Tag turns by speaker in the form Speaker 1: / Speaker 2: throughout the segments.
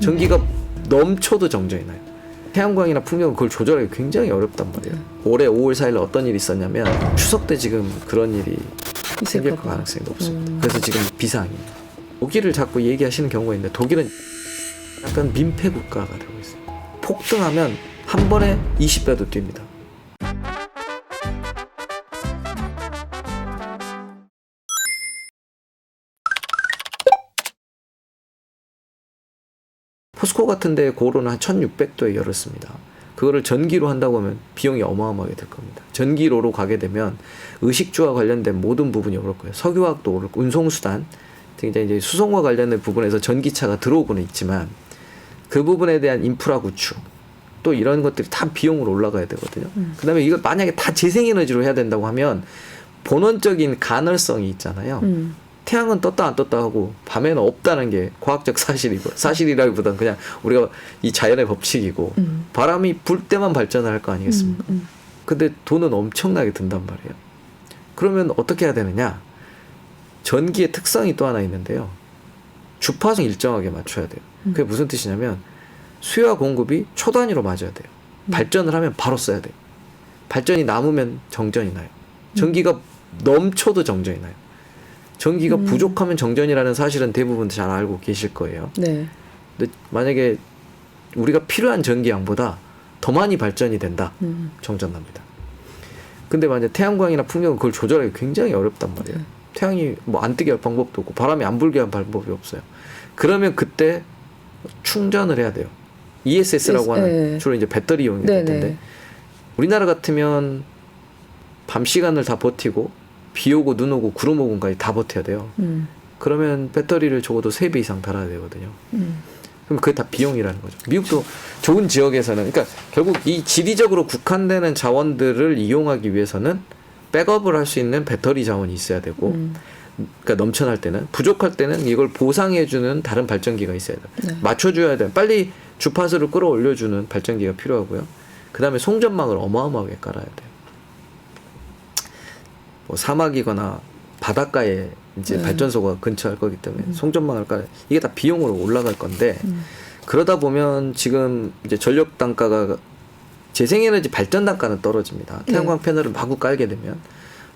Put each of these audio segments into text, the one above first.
Speaker 1: 전기가 넘쳐도 정전이 나요. 태양광이나 풍력은 그걸 조절하기 굉장히 어렵단 말이에요. 올해 5월 4일 어떤 일이 있었냐면 추석 때 지금 그런 일이 생길 가능성이 높습니다. 그래서 지금 비상이에요. 독일을 자꾸 얘기하시는 경우가 있는데 독일은 약간 민폐 국가가 되고 있어요. 폭등하면 한 번에 20배도 뜁니다. 포스코 같은 데 고로는 한 1600도에 열었습니다. 그거를 전기로 한다고 하면 비용이 어마어마하게 들 겁니다. 전기로로 가게 되면 의식주와 관련된 모든 부분이 오를 거예요. 석유화학도 오를 거고, 운송수단, 이제 수송과 관련된 부분에서 전기차가 들어오고는 있지만 그 부분에 대한 인프라 구축, 또 이런 것들이 다 비용으로 올라가야 되거든요. 그 다음에 이걸 만약에 다 재생에너지로 해야 된다고 하면 본원적인 가능성이 있잖아요. 태양은 떴다 안 떴다 하고 밤에는 없다는 게 과학적 사실이고, 사실이라기보다는 그냥 우리가 이 자연의 법칙이고, 바람이 불 때만 발전을 할 거 아니겠습니까? 근데 돈은 엄청나게 든단 말이에요. 그러면 어떻게 해야 되느냐? 전기의 특성이 또 하나 있는데요. 주파수 일정하게 맞춰야 돼요. 그게 무슨 뜻이냐면 수요와 공급이 초 단위로 맞아야 돼요. 발전을 하면 바로 써야 돼요. 발전이 남으면 정전이 나요. 전기가 넘쳐도 정전이 나요. 전기가 부족하면 정전이라는 사실은 대부분 잘 알고 계실 거예요.
Speaker 2: 네.
Speaker 1: 근데 만약에 우리가 필요한 전기량보다 더 많이 발전이 된다. 정전납니다. 근데 만약 태양광이나 풍력은 그걸 조절하기 굉장히 어렵단 말이에요. 태양이 뭐 안 뜨게 할 방법도 없고 바람이 안 불게 할 방법이 없어요. 그러면 그때 충전을 해야 돼요. ESS라고 하는 주로 이제 배터리 이용이 될 텐데, 우리나라 같으면 밤 시간을 다 버티고 비 오고 눈 오고 구름 오고까지 다 버텨야 돼요. 그러면 배터리를 적어도 3배 이상 달아야 되거든요. 그럼 그게 다 비용이라는 거죠. 미국도 좋은 지역에서는, 그러니까 결국 이 지리적으로 국한되는 자원들을 이용하기 위해서는 백업을 할 수 있는 배터리 자원이 있어야 되고, 그러니까 넘쳐날 때는, 부족할 때는 이걸 보상해주는 다른 발전기가 있어야 돼요. 네. 맞춰줘야 돼요. 빨리 주파수를 끌어올려주는 발전기가 필요하고요. 그 다음에 송전망을 어마어마하게 깔아야 돼요. 뭐 사막이거나 바닷가에 이제 발전소가 근처할 거기 때문에 송전망을 깔아야, 이게 다 비용으로 올라갈 건데, 그러다 보면 지금 이제 전력 단가가, 재생에너지 발전 단가는 떨어집니다. 태양광 패널을 마구 깔게 되면.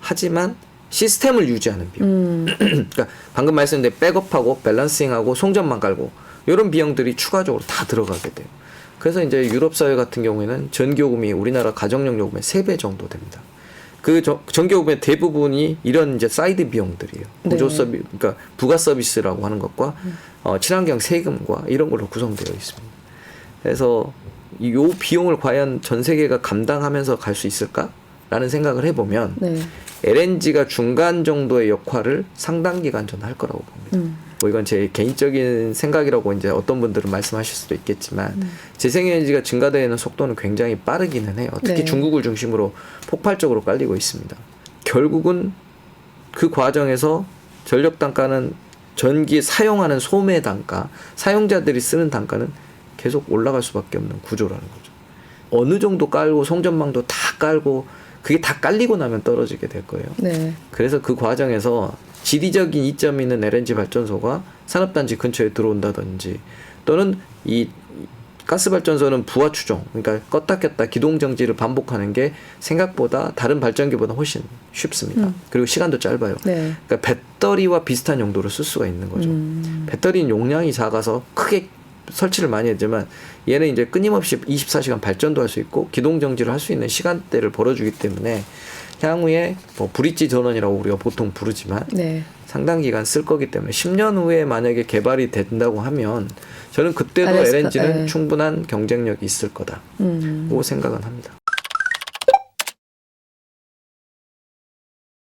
Speaker 1: 하지만 시스템을 유지하는 비용. 그러니까 방금 말씀드린 백업하고 밸런싱하고 송전망 깔고 이런 비용들이 추가적으로 다 들어가게 돼요. 그래서 이제 유럽 사회 같은 경우에는 전기요금이 우리나라 가정용 요금의 3배 정도 됩니다. 그 전기요금의 대부분이 이런 이제 사이드 비용들이에요. 보조 서비스, 그러니까 부가 서비스라고 하는 것과 친환경 세금과 이런 걸로 구성되어 있습니다. 그래서 이 비용을 과연 전 세계가 감당하면서 갈 수 있을까라는 생각을 해보면 LNG가 중간 정도의 역할을 상당 기간 전 할 거라고 봅니다. 뭐 이건 제 개인적인 생각이라고 이제 어떤 분들은 말씀하실 수도 있겠지만, 재생에너지가 증가되는 속도는 굉장히 빠르기는 해요. 특히 중국을 중심으로 폭발적으로 깔리고 있습니다. 결국은 그 과정에서 전력 단가는, 전기 사용하는 소매 단가, 사용자들이 쓰는 단가는 계속 올라갈 수밖에 없는 구조라는 거죠. 어느 정도 깔고 송전망도 다 깔고 그게 다 깔리고 나면 떨어지게 될 거예요. 그래서 그 과정에서 지리적인 이점이 있는 LNG 발전소가 산업단지 근처에 들어온다든지, 또는 이 가스발전소는 부하 추종, 그러니까 껐다 켰다 기동 정지를 반복하는 게 생각보다 다른 발전기보다 훨씬 쉽습니다. 그리고 시간도 짧아요. 그러니까 배터리와 비슷한 용도로 쓸 수가 있는 거죠. 배터리는 용량이 작아서 크게 설치를 많이 했지만, 얘는 이제 끊임없이 24시간 발전도 할 수 있고 기동 정지를 할 수 있는 시간대를 벌어주기 때문에 향후에 뭐 브릿지 전원이라고 우리가 보통 부르지만 상당 기간 쓸 거기 때문에 10년 후에 만약에 개발이 된다고 하면 저는 그때도 LNG는 충분한 경쟁력이 있을 거다고 생각은 합니다.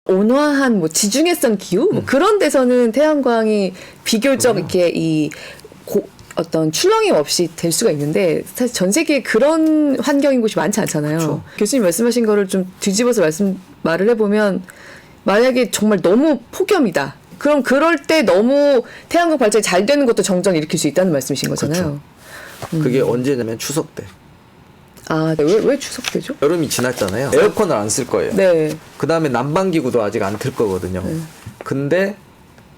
Speaker 2: 온화한 뭐 지중해성 기후 뭐 그런 데서는 태양광이 비교적 이렇게 어떤 출렁임 없이 될 수가 있는데, 사실 전 세계에 그런 환경인 곳이 많지 않잖아요.
Speaker 1: 그렇죠.
Speaker 2: 교수님 말씀하신 거를 좀 뒤집어서 말을 해보면, 만약에 정말 너무 폭염이다. 그럼 그럴 때 너무 태양광 발전이 잘 되는 것도 정전을 일으킬 수 있다는 말씀이신 거잖아요.
Speaker 1: 그렇죠. 그게 언제냐면 추석 때.
Speaker 2: 아, 왜 추석 때죠?
Speaker 1: 여름이 지났잖아요. 에어컨을 안 쓸 거예요. 그 다음에 난방기구도 아직 안 틀 거거든요. 근데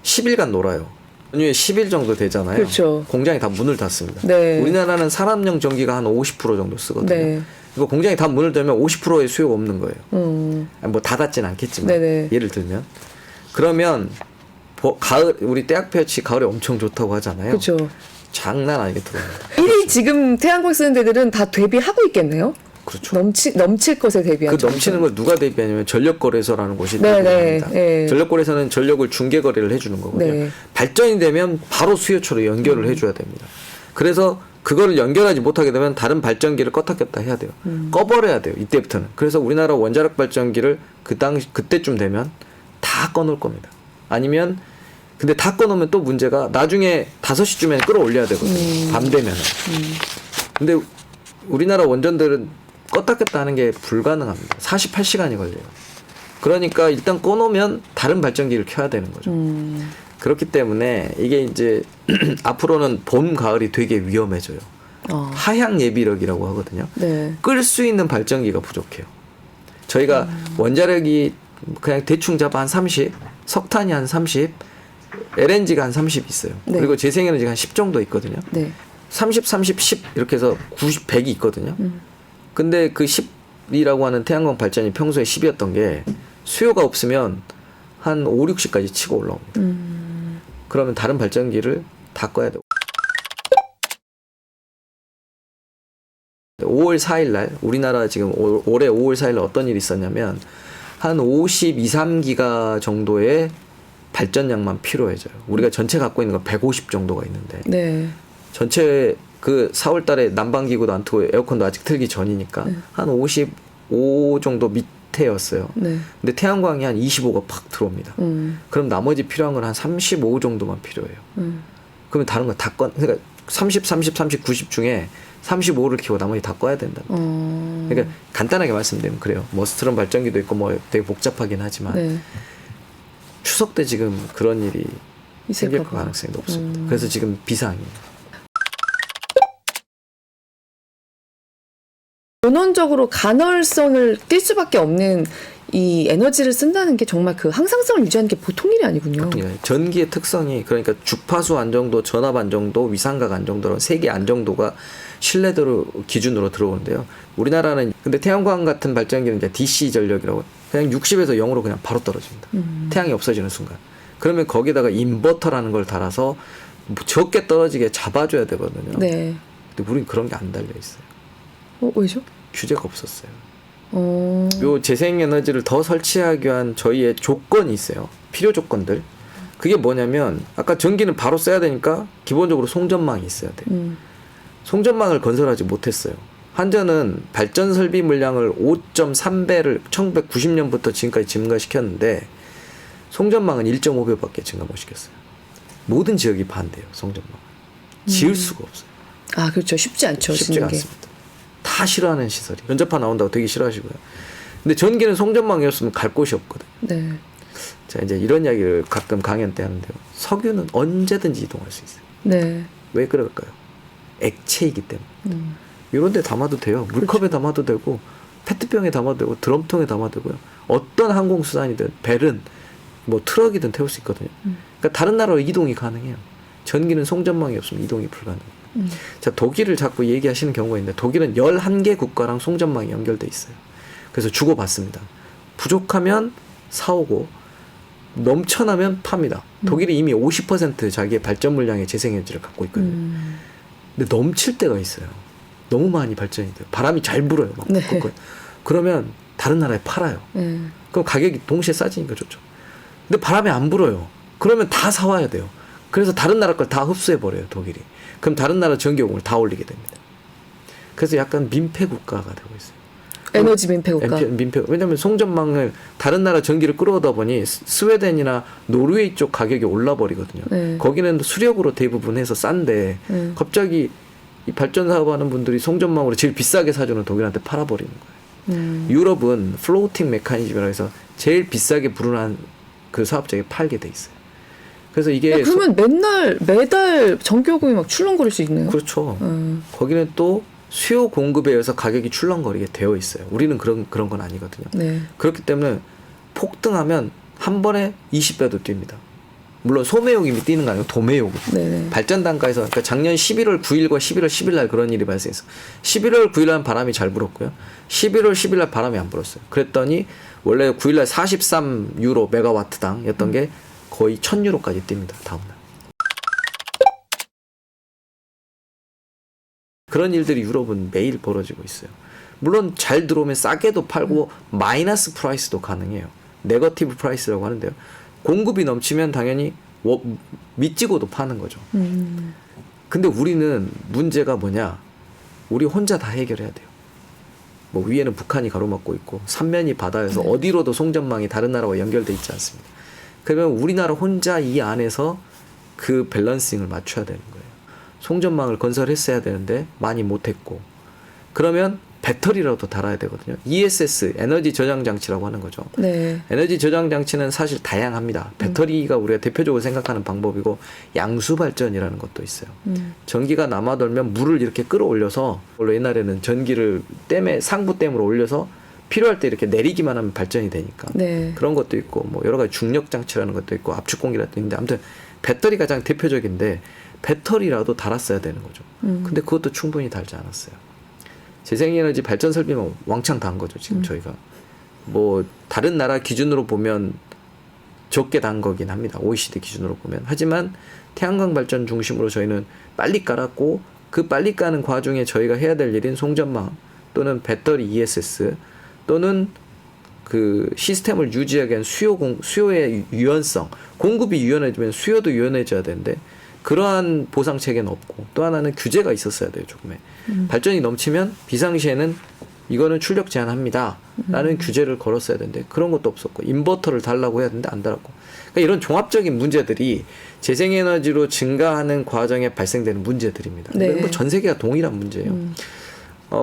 Speaker 1: 10일간 놀아요. 연휴에 10일 정도 되잖아요.
Speaker 2: 그렇죠.
Speaker 1: 공장이 다 문을 닫습니다.
Speaker 2: 네.
Speaker 1: 우리나라는 산업용 전기가 한 50% 정도 쓰거든요.
Speaker 2: 네.
Speaker 1: 이거 공장이 다 문을 닫으면 50%의 수요가 없는 거예요. 뭐 닫았진 않겠지만
Speaker 2: 네네.
Speaker 1: 예를 들면 그러면 가을 우리 떼약볕이 가을에 엄청 좋다고 하잖아요.
Speaker 2: 그렇죠.
Speaker 1: 장난 아니게 들어옵니다.
Speaker 2: 일이 지금 태양광 쓰는 데들은 다 대비하고 있겠네요.
Speaker 1: 그렇죠.
Speaker 2: 넘칠 것에 대비한.
Speaker 1: 그 넘치는 걸 누가 대비하냐면 전력거래소라는 곳이
Speaker 2: 네네.
Speaker 1: 대비합니다.
Speaker 2: 네.
Speaker 1: 전력거래소는 전력을 중개거래를 해주는 거거든요.
Speaker 2: 네.
Speaker 1: 발전이 되면 바로 수요처로 연결을 해줘야 됩니다. 그래서 그거를 연결하지 못하게 되면 다른 발전기를 껐다 켰다 해야 돼요. 꺼버려야 돼요. 이때부터는. 그래서 우리나라 원자력 발전기를 그때쯤 되면 다 꺼놓을 겁니다. 아니면 근데 다 꺼놓으면 또 문제가 나중에 5시쯤에 끌어올려야 되거든요. 밤 되면은. 근데 우리나라 원전들은 껐다 켰다 하는 게 불가능합니다. 48시간이 걸려요. 그러니까 일단 꺼놓으면 다른 발전기를 켜야 되는 거죠. 그렇기 때문에 이게 이제 앞으로는 봄, 가을이 되게 위험해져요. 하향 예비력이라고 하거든요.
Speaker 2: 네.
Speaker 1: 끌 수 있는 발전기가 부족해요. 저희가 원자력이 그냥 대충 잡아 한 30, 석탄이 한 30, LNG가 한 30 있어요.
Speaker 2: 네.
Speaker 1: 그리고 재생에너지가 한 10 정도 있거든요.
Speaker 2: 네.
Speaker 1: 30, 30, 10 이렇게 해서 90, 100이 있거든요. 근데 그 10이라고 하는 태양광 발전이 평소에 10이었던 게 수요가 없으면 한 5, 60까지 치고 올라옵니다. 그러면 다른 발전기를 다 꺼야 돼요. 5월 4일 날 우리나라 지금 올해 5월 4일 날 어떤 일이 있었냐면 한 52, 3기가 정도의 발전량만 필요해져요. 우리가 전체 갖고 있는 건 150 정도가 있는데
Speaker 2: 네.
Speaker 1: 전체 그 4월 달에 난방기구도 안 트고 에어컨도 아직 틀기 전이니까 한 55 정도 밑에였어요.
Speaker 2: 네.
Speaker 1: 근데 태양광이 한 25가 팍 들어옵니다. 그럼 나머지 필요한 건 한 35 정도만 필요해요. 그러면 다른 거 다 그러니까 30, 30, 30, 90 중에 35를 키고 나머지 다 꺼야 된다. 그러니까 간단하게 말씀드리면 그래요. 뭐 스트럼 발전기도 있고 뭐 되게 복잡하긴 하지만
Speaker 2: 네.
Speaker 1: 추석 때 지금 그런 일이 생길
Speaker 2: 있을까 봐.
Speaker 1: 가능성이 높습니다. 그래서 지금 비상이에요.
Speaker 2: 근원적으로 간헐성을 띌 수밖에 없는 이 에너지를 쓴다는 게 정말 그 항상성을 유지하는 게 보통 일이 아니군요.
Speaker 1: 전기의 특성이 그러니까 주파수 안정도, 전압 안정도, 위상각 안정도 세 개 안정도가 신뢰도로 기준으로 들어오는데요. 우리나라는 근데 태양광 같은 발전기는 이제 DC 전력이라고 그냥 60에서 0으로 그냥 바로 떨어집니다. 태양이 없어지는 순간. 그러면 거기다가 인버터라는 걸 달아서 적게 떨어지게 잡아줘야 되거든요.
Speaker 2: 네.
Speaker 1: 근데 우린 그런 게 안 달려 있어요.
Speaker 2: 왜죠?
Speaker 1: 규제가 없었어요. 요 재생에너지를 더 설치하기 위한 저희의 조건이 있어요. 필요 조건들. 그게 뭐냐면 아까 전기는 바로 써야 되니까 기본적으로 송전망이 있어야 돼요. 송전망을 건설하지 못했어요. 한전은 발전 설비 물량을 5.3배를 1990년부터 지금까지 증가시켰는데 송전망은 1.5배밖에 증가 못 시켰어요. 모든 지역이 반대예요. 송전망을. 지을 수가 없어요.
Speaker 2: 아, 그렇죠. 쉽지 않죠.
Speaker 1: 쉽지가
Speaker 2: 짓는 게.
Speaker 1: 않습니다. 다 싫어하는 시설이. 전자파 나온다고 되게 싫어하시고요. 근데 전기는 송전망이었으면 갈 곳이 없거든요.
Speaker 2: 네.
Speaker 1: 자, 이제 이런 이야기를 가끔 강연 때 하는데요. 석유는 언제든지 이동할 수 있어요.
Speaker 2: 네.
Speaker 1: 왜 그럴까요? 액체이기 때문에. 이런 데 담아도 돼요. 물컵에 담아도 되고 페트병에 담아도 되고 드럼통에 담아도 되고요. 어떤 항공수단이든 벨은 뭐 트럭이든 태울 수 있거든요. 그러니까 다른 나라로 이동이 가능해요. 전기는 송전망이 없으면 이동이 불가능해요. 자, 독일을 자꾸 얘기하시는 경우가 있는데 독일은 11개 국가랑 송전망이 연결돼 있어요. 그래서 주고받습니다. 부족하면 사오고 넘쳐나면 팝니다. 독일이 이미 50% 자기의 발전 물량의 재생에너지를 갖고 있거든요. 근데 넘칠 때가 있어요. 너무 많이 발전이 돼요. 바람이 잘 불어요. 막
Speaker 2: 네.
Speaker 1: 그러면 다른 나라에 팔아요. 그럼 가격이 동시에 싸지니까 좋죠. 근데 바람이 안 불어요. 그러면 다 사와야 돼요. 그래서 다른 나라 걸 다 흡수해버려요. 독일이. 그럼 다른 나라 전기요금을 다 올리게 됩니다. 그래서 약간 민폐 국가가 되고 있어요.
Speaker 2: 에너지 민폐 국가.
Speaker 1: 왜냐하면 송전망을 다른 나라 전기를 끌어오다 보니 스웨덴이나 노르웨이 쪽 가격이 올라버리거든요.
Speaker 2: 네.
Speaker 1: 거기는 수력으로 대부분 해서 싼데 갑자기 이 발전 사업하는 분들이 송전망으로 제일 비싸게 사주는 독일한테 팔아버리는 거예요. 유럽은 플로팅 메커니즘이라 해서 제일 비싸게 부르는 그 사업자에게 팔게 돼 있어요. 그래서 이게
Speaker 2: 그러면 매달 전기요금이 막 출렁거릴 수 있네요.
Speaker 1: 그렇죠. 거기는 또 수요 공급에 의해서 가격이 출렁거리게 되어 있어요. 우리는 그런 건 아니거든요.
Speaker 2: 네.
Speaker 1: 그렇기 때문에 폭등하면 한 번에 20배도 뜁니다. 물론 소매요금이 뛰는 거 아니고 도매요금.
Speaker 2: 네.
Speaker 1: 발전 단가에서 그러니까 작년 11월 9일과 11월 10일 날 그런 일이 발생했어. 11월 9일 날 바람이 잘 불었고요. 11월 10일 날 바람이 안 불었어요. 그랬더니 원래 9일 날 43유로 메가와트당였던 게 거의 1000유로까지 뜁니다. 다음 날. 그런 일들이 유럽은 매일 벌어지고 있어요. 물론 잘 들어오면 싸게도 팔고 마이너스 프라이스도 가능해요. 네거티브 프라이스라고 하는데요. 공급이 넘치면 당연히 미치고도 파는 거죠. 근데 우리는 문제가 뭐냐? 우리 혼자 다 해결해야 돼요. 뭐 위에는 북한이 가로막고 있고 삼면이 바다여서 어디로도 송전망이 다른 나라와 연결돼 있지 않습니다. 그러면 우리나라 혼자 이 안에서 그 밸런싱을 맞춰야 되는 거예요. 송전망을 건설했어야 되는데 많이 못했고 그러면 배터리라도 달아야 되거든요. ESS 에너지 저장 장치라고 하는 거죠.
Speaker 2: 네.
Speaker 1: 에너지 저장 장치는 사실 다양합니다. 배터리가 우리가 대표적으로 생각하는 방법이고 양수 발전이라는 것도 있어요. 전기가 남아돌면 물을 이렇게 끌어올려서 원래 옛날에는 전기를 댐에 상부 댐으로 올려서 필요할 때 이렇게 내리기만 하면 발전이 되니까
Speaker 2: 네.
Speaker 1: 그런 것도 있고 뭐 여러 가지 중력 장치라는 것도 있고 압축 공기라도 있는데 아무튼 배터리 가장 대표적인데 배터리라도 달았어야 되는 거죠. 근데 그것도 충분히 달지 않았어요. 재생에너지 발전 설비만 왕창 단 거죠. 지금 저희가 뭐 다른 나라 기준으로 보면 적게 단 거긴 합니다. OECD 기준으로 보면. 하지만 태양광 발전 중심으로 저희는 빨리 깔았고 그 빨리 까는 과정에 저희가 해야 될 일인 송전망 또는 배터리 ESS 또는 그 시스템을 유지하기 위한 수요의 유연성, 공급이 유연해지면 수요도 유연해져야 되는데 그러한 보상 체계는 없고 또 하나는 규제가 있었어야 돼요. 조금의 발전이 넘치면 비상시에는 이거는 출력 제한합니다 라는 규제를 걸었어야 되는데 그런 것도 없었고 인버터를 달라고 해야 되는데 안 달았고 그러니까 이런 종합적인 문제들이 재생에너지로 증가하는 과정에 발생되는 문제들입니다.
Speaker 2: 네.
Speaker 1: 뭐 전 세계가 동일한 문제예요.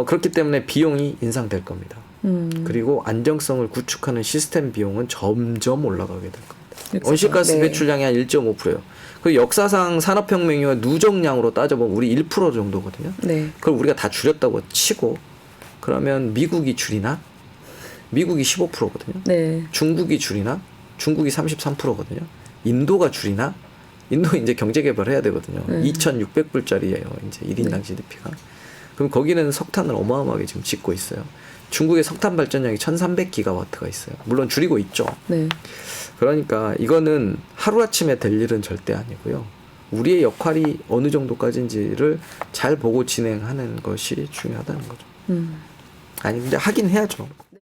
Speaker 1: 그렇기 때문에 비용이 인상될 겁니다. 그리고 안정성을 구축하는 시스템 비용은 점점 올라가게 될 겁니다. 온실가스
Speaker 2: 네.
Speaker 1: 배출량이 한 1.5%예요. 그 역사상 산업혁명 이후에 누적량으로 따져보면 우리 1% 정도거든요.
Speaker 2: 네.
Speaker 1: 그걸 우리가 다 줄였다고 치고 그러면 미국이 줄이나? 미국이 15%거든요.
Speaker 2: 네.
Speaker 1: 중국이 줄이나? 중국이 33%거든요. 인도가 줄이나? 인도 이제 경제 개발해야 되거든요. 2,600불짜리예요. 이제 1인당 GDP가. 그럼 거기는 석탄을 어마어마하게 지금 짓고 있어요. 중국의 석탄 발전량이 1,300기가와트가 있어요. 물론 줄이고 있죠.
Speaker 2: 네.
Speaker 1: 그러니까 이거는 하루아침에 될 일은 절대 아니고요. 우리의 역할이 어느 정도까지인지를 잘 보고 진행하는 것이 중요하다는 거죠. 아니 근데 하긴 해야죠.